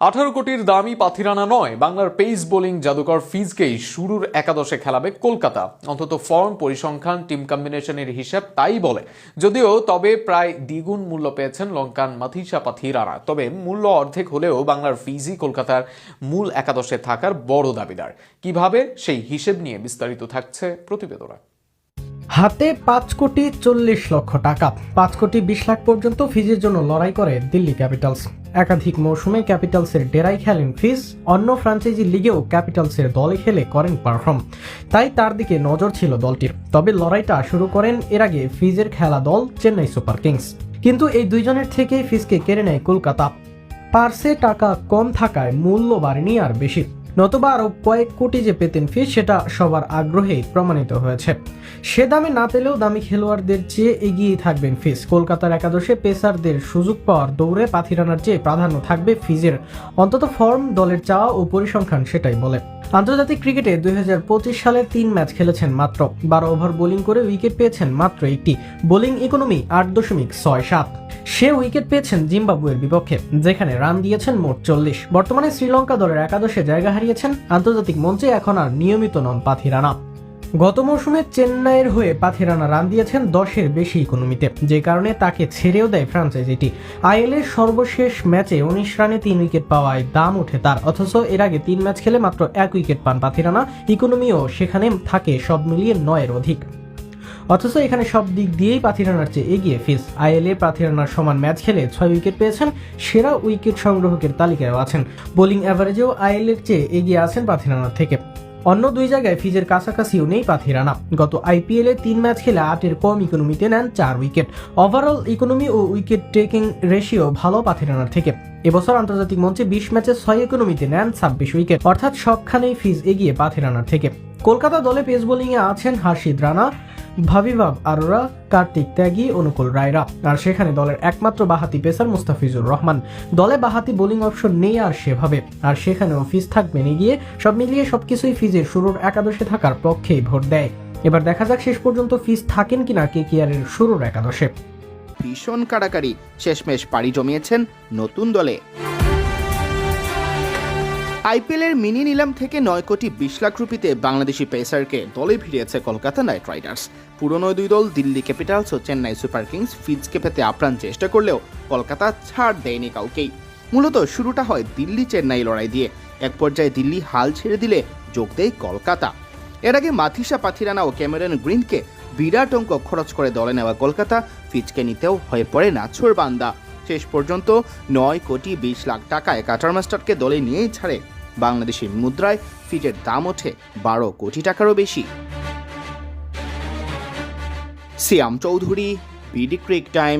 18 কোটির দামি পাথিরানা নয়, বাংলার পেস বোলিং জাদুকর ফিজকেই শুরুর একাদশে খেলাবে কলকাতা। অন্তত ফর্ম, পরিসংখ্যান, টিম কম্বিনেশনের হিসাব তাই বলে। যদিও তবে প্রায় দ্বিগুণ মূল্য পেয়েছেন লঙ্কান মাথিসা পাথিরানা। তবে মূল্য অর্ধেক হলেও বাংলার ফিজি কলকাতার মূল একাদশে থাকার বড় দাবিদার। কিভাবে সেই হিসেব নিয়ে বিস্তারিত থাকছে প্রতিবেদনে। হাতে 5 কোটি 40 লক্ষ টাকা, 5 কোটি 20 লাখ পর্যন্ত ফিজের জন্য লড়াই করে দিল্লি ক্যাপিটালস। একাধিক মৌসুমে ক্যাপিটালসের ডেরাই খেলেন ফিজ, অন্য ফ্রাঞ্চাইজি লিগেও ক্যাপিটালসের দলে খেলে করেন পারফর্ম, তাই তার দিকে নজর ছিল দলটির। তবে লড়াইটা শুরু করেন এর আগে ফিজের খেলা দল চেন্নাই সুপার কিংস। কিন্তু এই দুইজনের থেকেই ফিজকে কেড়ে নেয় কলকাতা। পার্সে টাকা কম থাকায় মূল্য বাড়েনি আর বেশি, নতুবা আরো কয়েক কোটি যে পেতেন ফিজ, সেটা সবার আগ্রহেই প্রমাণিত হয়েছে। সে দামে না পেলেও দামি খেলোয়াড়দের চেয়ে এগিয়ে থাকবেন ফিজ। কলকাতার একাদশে পেসারদের সুযোগ পাওয়ার দৌড়ে পাথিরানার চেয়ে প্রাধান্য থাকবে ফিজের। অন্তত ফর্ম, দলের চাওয়া ও পরিসংখ্যান সেটাই বলে। আন্তর্জাতিক ক্রিকেটে 2025 সালে 3 ম্যাচ খেলেছেন মাত্র, 12 ওভার বোলিং করে উইকেট পেয়েছেন মাত্র একটি। Bowling economy 8.67। সে উইকেট পেয়েছেন জিম্বাবুয়ের বিপক্ষে, যেখানে রান দিয়েছেন মোট 40। বর্তমানে শ্রীলঙ্কা দলের একাদশে জায়গা হারিয়েছেন। আন্তর্জাতিক মঞ্চে এখন আর নিয়মিত নন পাথিরানা। গত মৌসুমে চেন্নাইয়ের হয়ে পাথিরানা রান দিয়েছেন 10-এর বেশি ইকোনমিতে, যে কারণে তাকে ছেড়েও দেয় ফ্রাঞ্চাইজিটি। আইএলের সর্বশেষ ম্যাচে 19 রানে 3 উইকেট পাওয়ায় দাম ওঠে তার। অথচ এর আগে 3 ম্যাচ খেলে মাত্র 1 উইকেট পান পাথিরানা। ইকোনমিও সেখানে থাকে সব মিলিয়ে 9-এর অধিক। অথচ এখানে সব দিক দিয়েই পাথিরানার চেয়ে এগিয়ে ফিজ। আইএলএ পাথিরানার সমান ম্যাচ খেলে 6 উইকেট পেয়েছেন, সেরা উইকেট সংগ্রাহকের তালিকায়ও আছেন। বোলিং অ্যাভারেজেও আইএলএর চেয়ে এগিয়ে আছেন পাথিরানার থেকে। অন্য দুই জায়গায় ফিজের কাছাকাছিও নেই পাথিরানা। গত আইপিএলে 3 ম্যাচ খেলে 8-এর কম ইকোনমিতে নেন 4 উইকেট। ওভারঅল ইকোনমি ও উইকেট টেকিং রেশিও ভালো পাথিরানার থেকে। এবছর আন্তর্জাতিক মঞ্চে 20 ম্যাচে 6 ইকোনমিতে নেন 26 উইকেট, অর্থাৎ সবখানেই ফিজ এগিয়ে পাথিরানার থেকে। কলকাতা দলে পেস বোলিংয়ে আছেন হার্ষিদ রানা, ভাবিভাব আরোরা, কার্তিক ত্যাগী, অনুকূল রায়রা। আর সেখানে দলের একমাত্র বাহাতি পেসার মুস্তাফিজুর রহমান। দলে বাহাতি বোলিং অপশন নেই আর সেভাবে, আর সেখানেও ফিজ থাকবেন এগিয়ে। সব মিলিয়ে সবকিছুই ফিজের শুরুর একাদশে থাকার পক্ষেই ভোট দেয়। এবার দেখা যাক শেষ পর্যন্ত ফিজ থাকেন কিনা কেকেআরের শুরুর একাদশে। ভীষণ কাড়াকাড়ি, শেষমেশ পাড়ি জমিয়েছেন নতুন দলে। আইপিএলের মিনি নিলাম থেকে 9 কোটি 20 লাখ রুপিতে বাংলাদেশি পেসারকে দলে ভিড়িয়েছে কলকাতা নাইট রাইডার্স। পুরনো দুই দল দিল্লি ক্যাপিটালস ও চেন্নাই সুপার কিংস ফিজকে পেতে আপ্রাণ চেষ্টা করলেও কলকাতা ছাড় দেয়নি কাউকেই। মূলত শুরুটা হয় দিল্লি চেন্নাই লড়াই দিয়ে। এক পর্যায়ে দিল্লি হাল ছেড়ে দিলে যোগ দেয় কলকাতা। এর আগে মাথিসা পাথিরানা ও ক্যামেরন গ্রিনকে বিরাট অঙ্ক খরচ করে দলে নেওয়া কলকাতা ফিজকে নিতেও হয়ে পড়ে নাছোড়বান্দা। শেষ পর্যন্ত 9 কোটি 20 লাখ টাকায় কাটার মাস্টারকে দলে নিয়েই ছাড়ে। বাংলাদেশি মুদ্রায় ফিজের দাম ওঠে 12 কোটি টাকারও বেশি। সিয়াম চৌধুরী, বিডি ক্রিক টাইম।